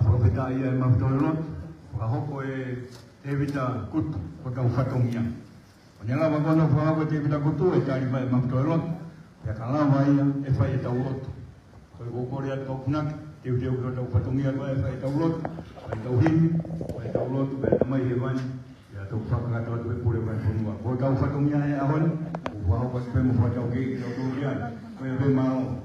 Profeta ia mafutolot, wakahoko David kutu kota ufatomia.Onyala wagono kwa David kutu etali mai mafutolot, ya kalama ia efa eta ulot. Kwa gokoria tokunak, David kota ufatomia kwa efa eta ulot, eta uhim, eta ulot eta mai hewan, ya tokfaka tot pure mai punua. Kota ufatomia ya ahon, wakahoko spemu kota ugi tokuria, kwa mau.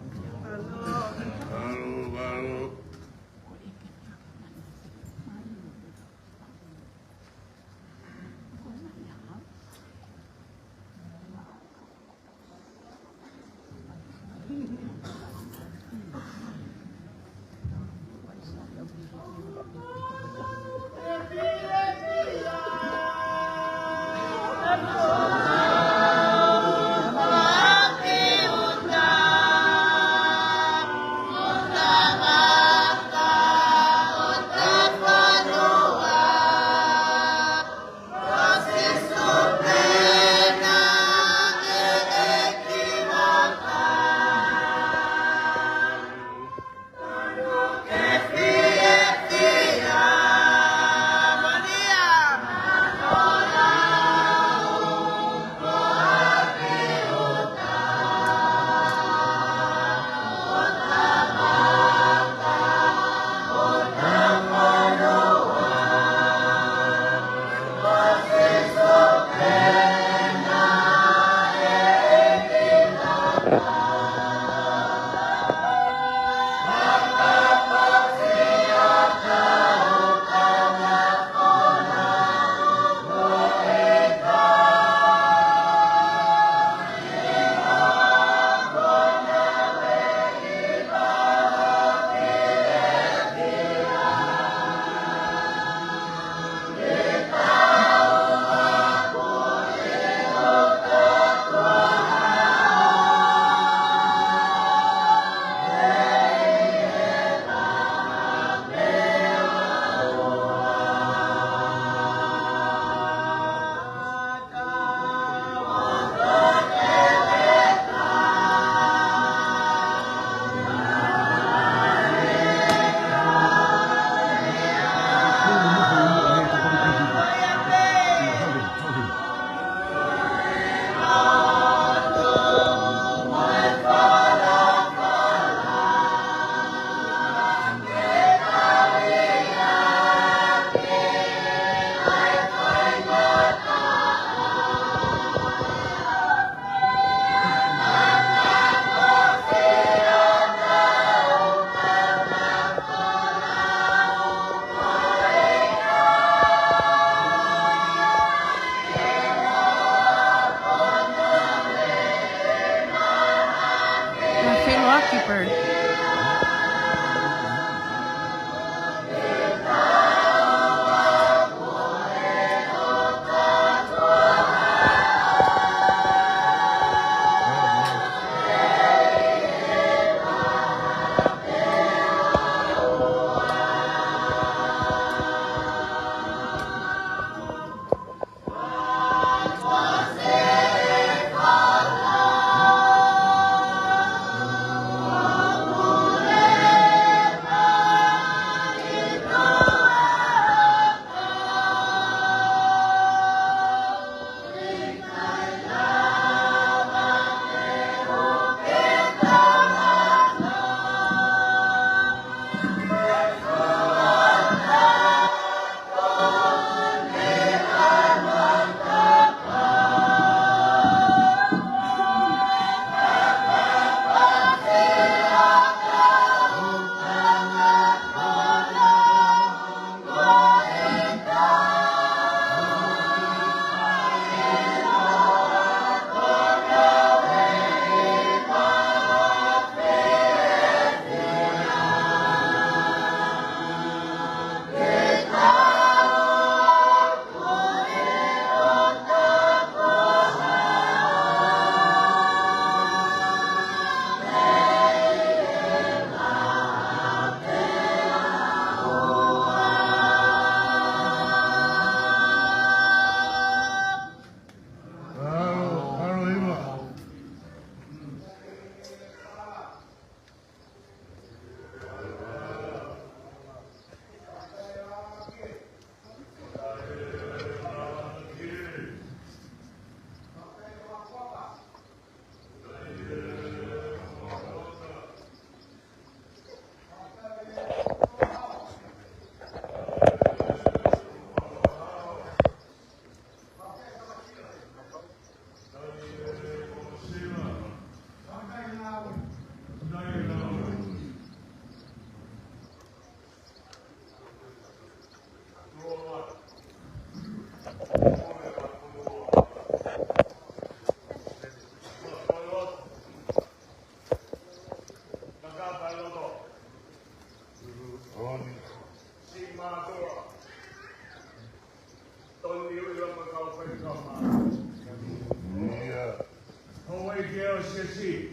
si.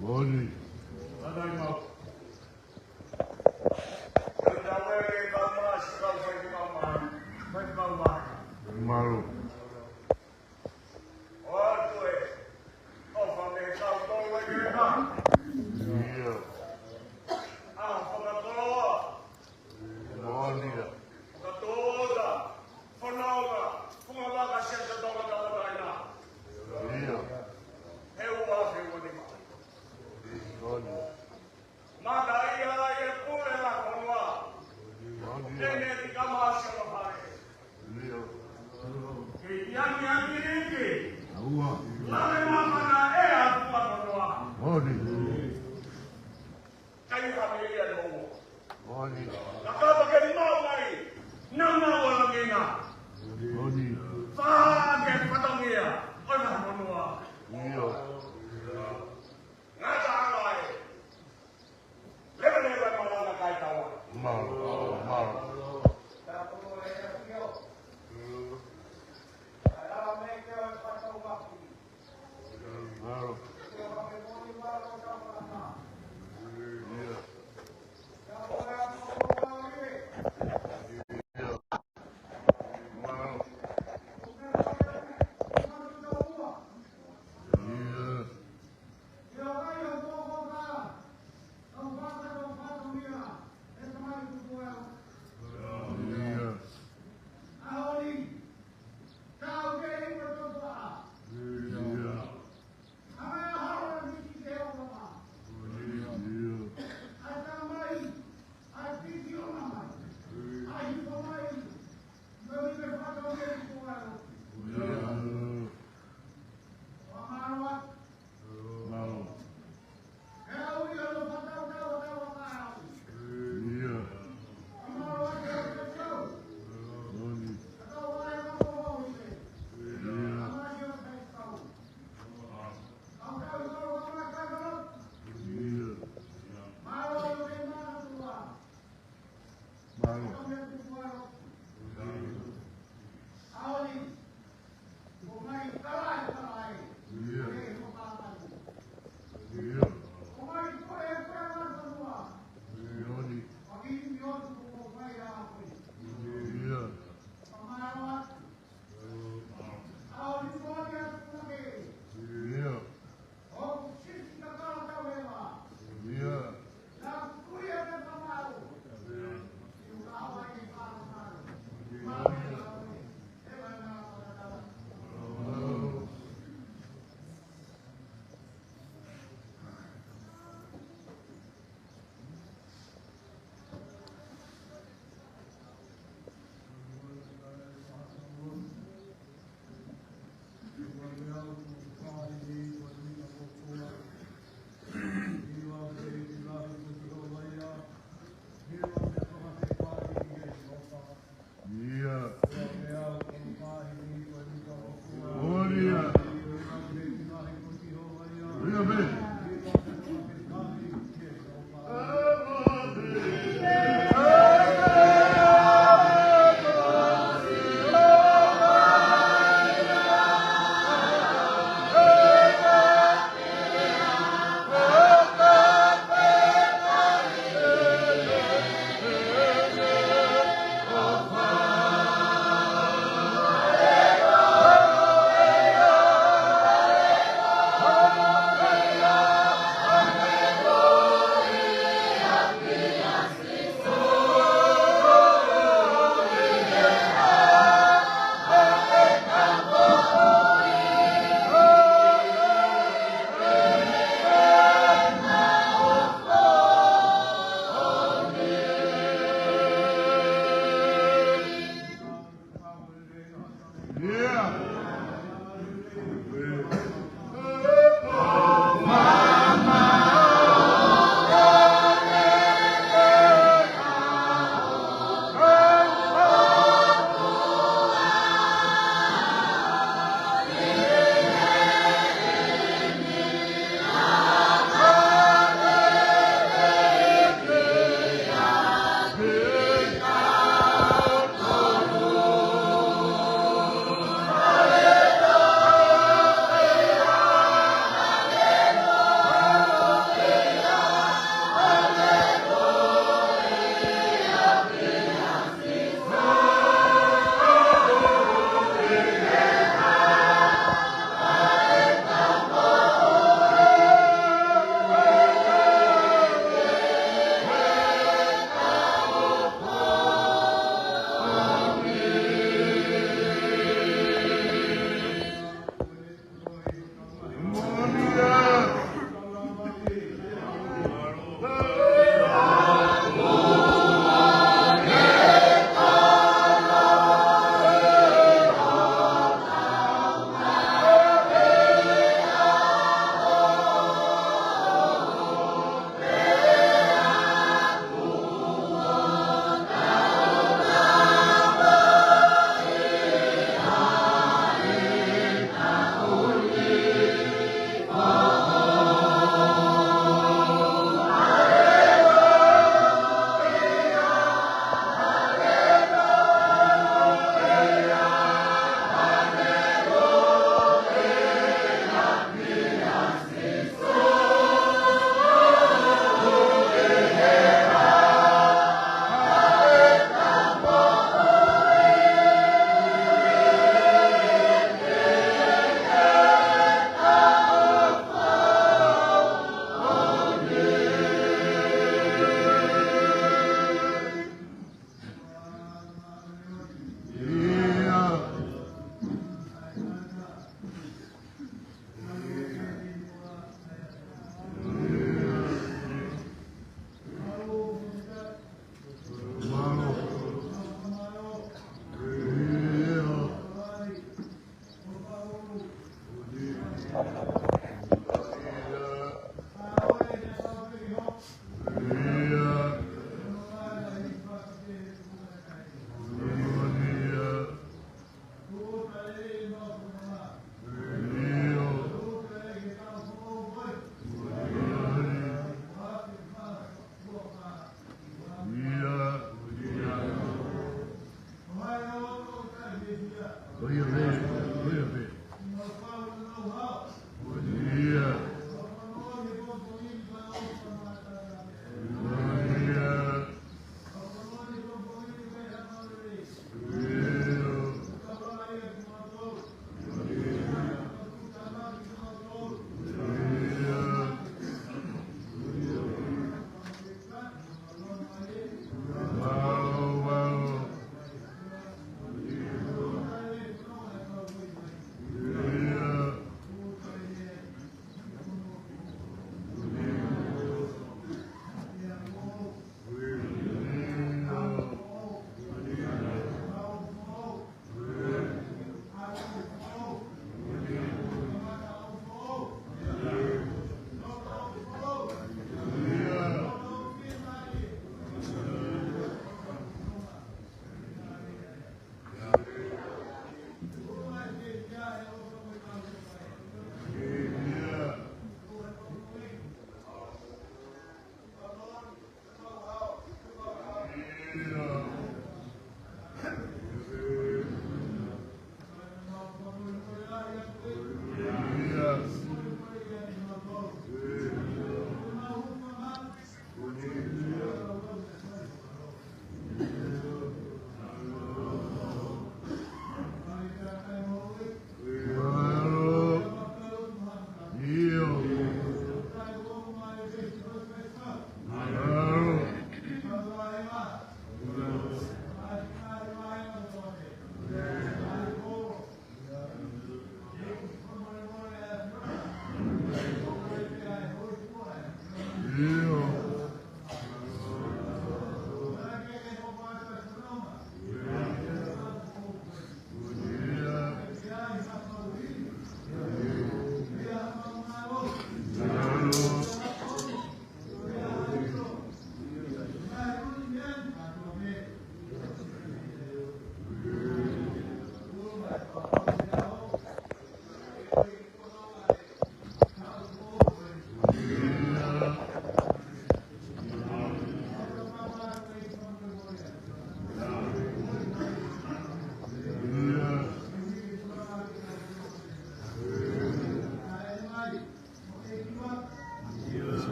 Boni. Ada mau. Malu. Iya. Boni ya. Iya. Boni. Maka ia pule la konwa. Boni. Nene tika masya mahare. Iya. Yang ini. Aua. Lalu mana aku konwa. Boni. Kayu kami lihat mau. Boni. Kakak pakai mau lagi. Nama orang ina. Boni. Pakai patang ia. Orang konwa. Iya. Ngata alai. Lepas malah kai tawa. Malu. Malu. Malu. Iya.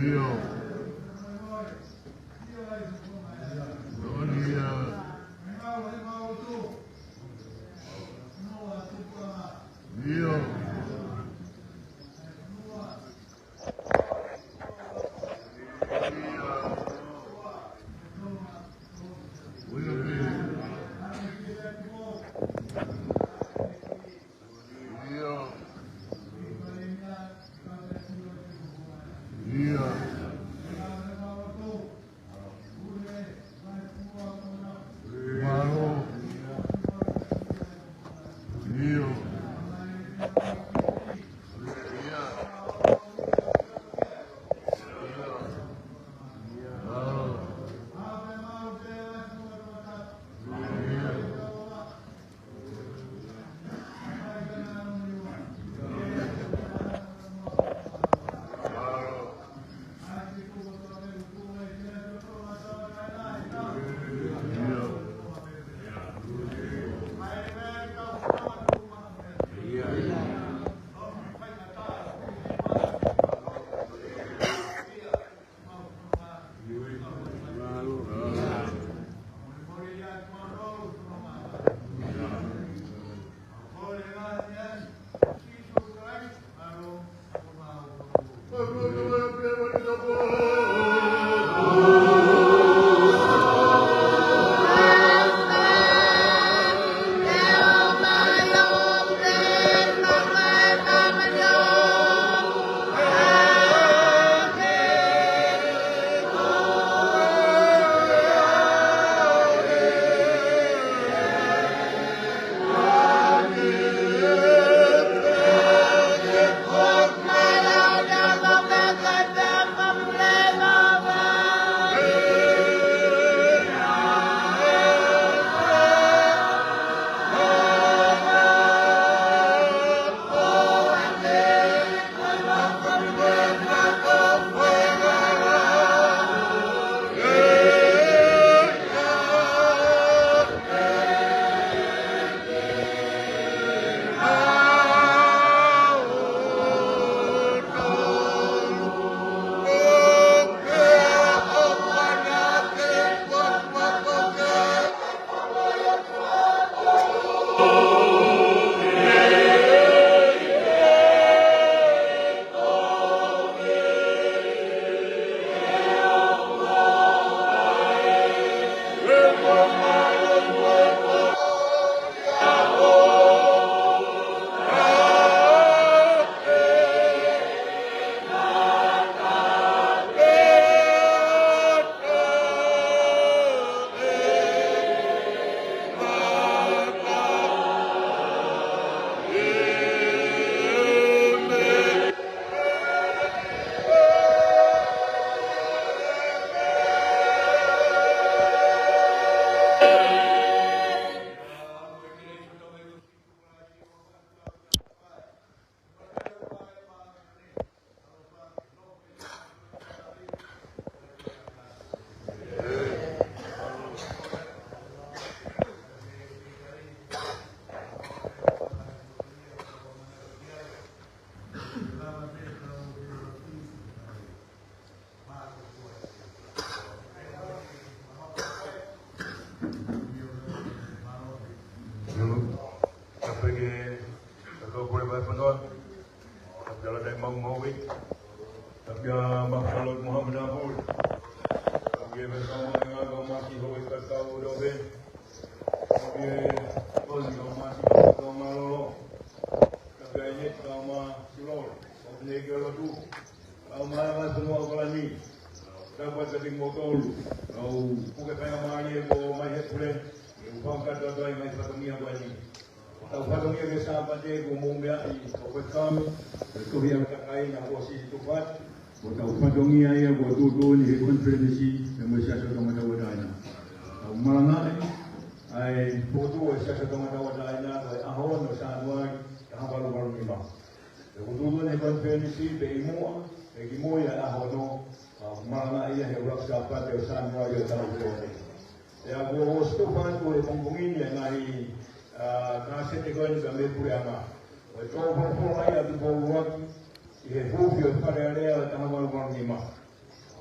Ndio. Ndio. Ndio.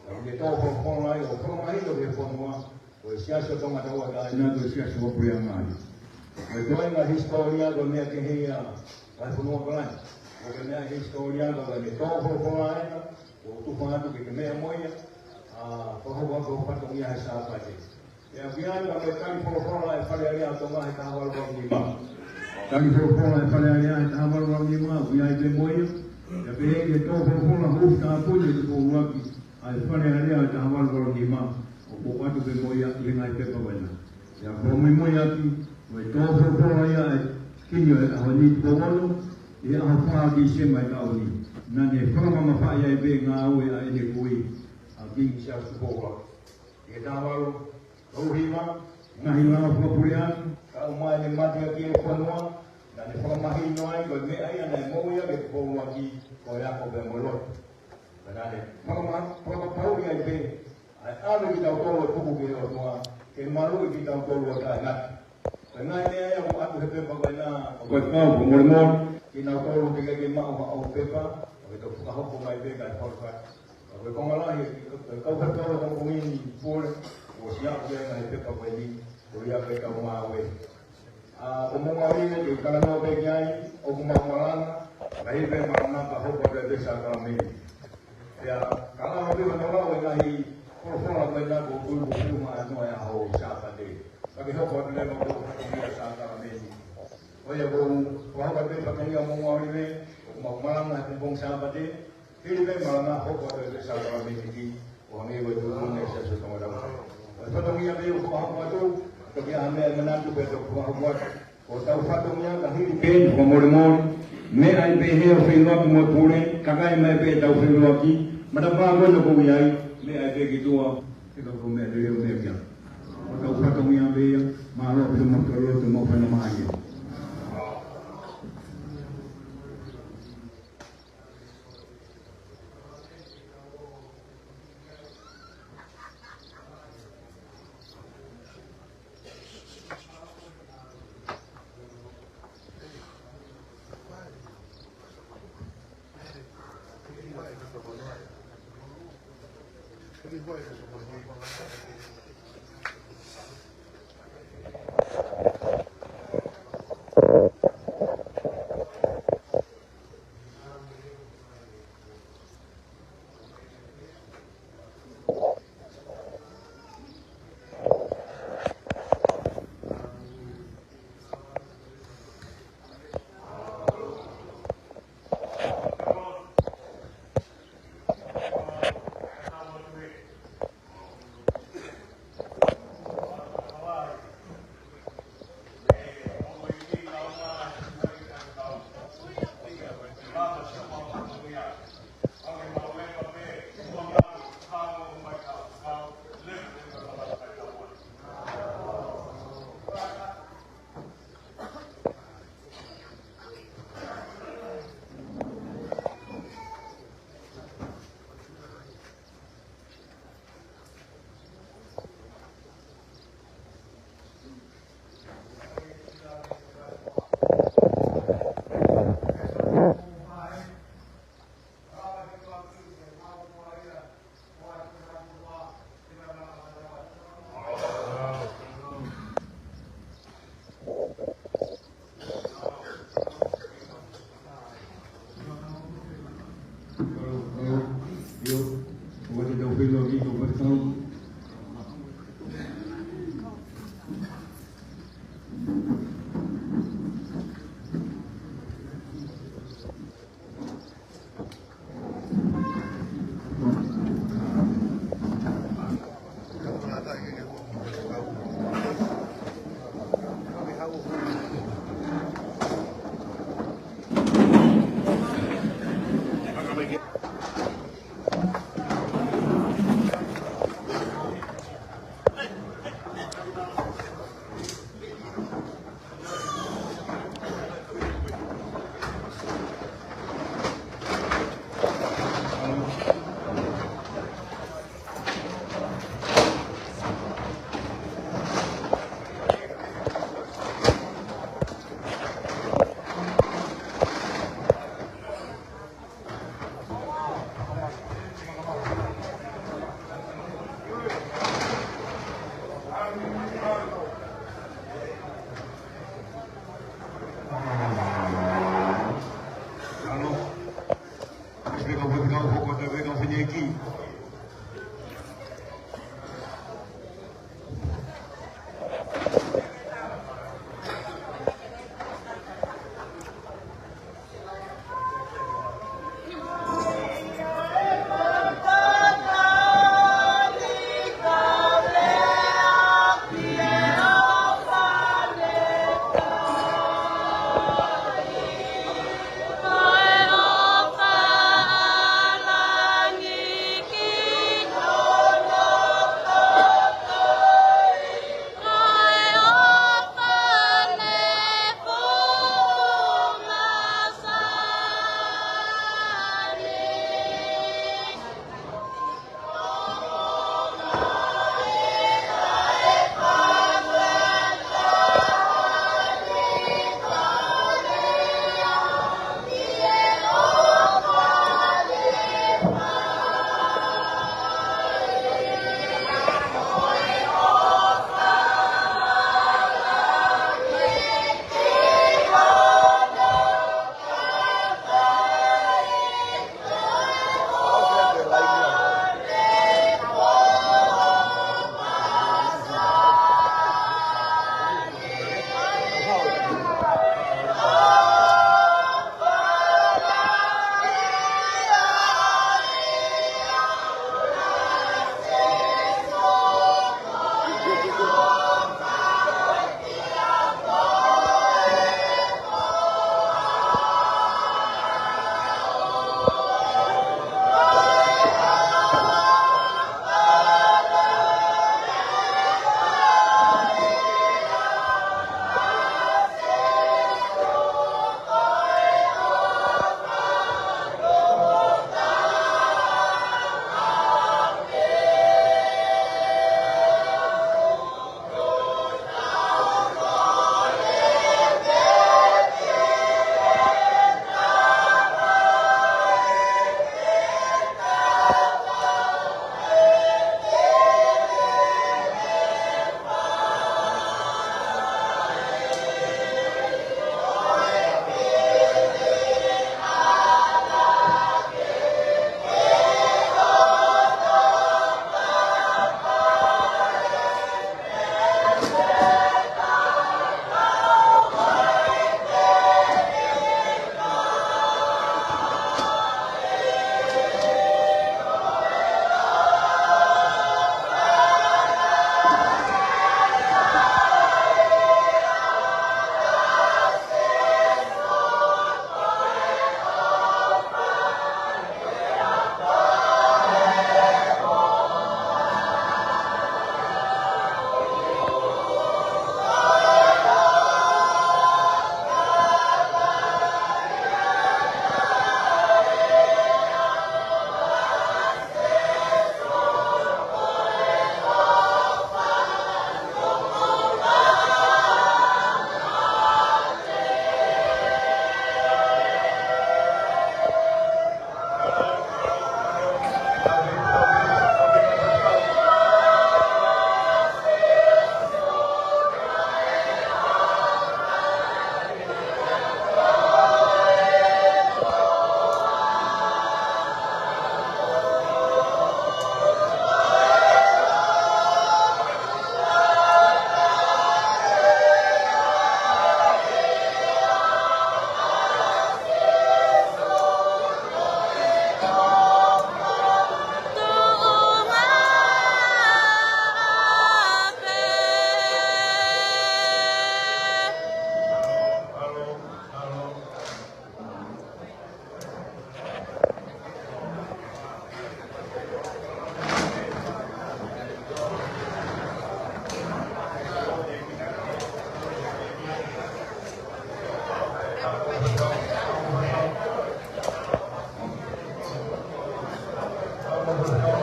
Dia tahu pokok lain, pokok lain tu dia semua. Siasa tu ada wadah, nanti siasa boleh mengaji. Betul yang historia tu ni kehia, kalau semua pelan. Kalau historia tu ni tahu pokok lain, tu pun tu kita memoya. Pokok tu ni hasa apa je. Yang biar kalau kami pokok lain pada hari itu mah kita awal buat lima. Kami pokok lain pada hari itu awal buat lima, biar memoya. Tapi dia tahu pokok lain harus tak pun itu buat. Pada hari itu awal buat lima. Bukan tu memoya dengan apa benda. Yang memoya tu, betul betul ya. Kini awal ni bawah dia apa di sini tahu ni. Nanti kalau mama faham ya ibu ngawe ini kui, abis siapa sekolah. Kita awal rohima, ngahima pemberian. Kalau mai ni mati lagi semua. Nanti kalau mahi noai, kalau ni ayah ni memoya betul lagi koyak kau bermulur. Nanti kalau tahu ya ibu. Ada kita tahu tu bukan semua. Kemalu kita tahu ada. Karena ini yang aku hebat bagaimana. Kau pemulmun. Kita tahu tiga kemah atau pepa. Kita tahu pemain pepa korban. Kau malah kau tahu kamu ini pun. Siap dia dengan pepa begini. Dia pepa mawe. Pemuawi itu kalau mau berjaya, orang malam. Baik memang nampak hobi desa kami. Ya kalau habis menolak lagi. Kalau mereka guru mana yang hau siapa deh? Bagi hok orang mereka guru biasa kami. Oh ya guru, kalau mereka pakai yang mau ini, mau malam nak kumpul siapa deh? Ini memang hok orang biasa kami ini. Orang ini guru mereka sesuatu macam. Kalau dia beli uang itu, kerja ambil menantu betul uang buat. Kalau tahu satunya kahir pen, pemodemon, mereka behel film mau pulen, kakak mereka tahu film lagi. Macam apa nak buat? Ni ada gitu kita rumah dia dia. Kalau satu yang dia malu semua kalau semua nama aja. Gracias.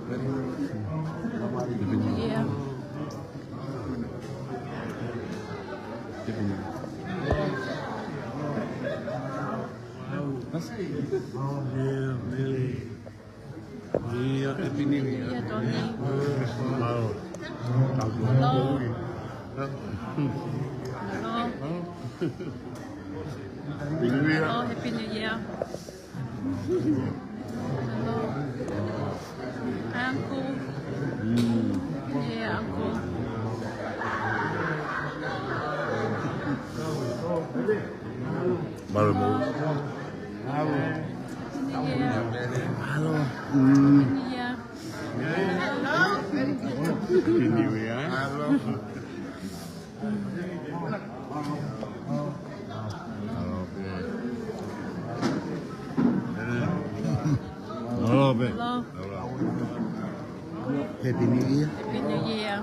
Happy New Year. Oh, yeah, really. Yeah, Happy New Year. Yeah, Tony. Hello. Hello. Hello. Hello. Happy New Year. Hello. Happy New Year. Hello. Uncle. Yeah, Uncle. Baru mau. Happy New Year. Halo. Happy New Year. Happy New Year. Halo. Halo, Be. Hello. Happy New Year. Happy New Year.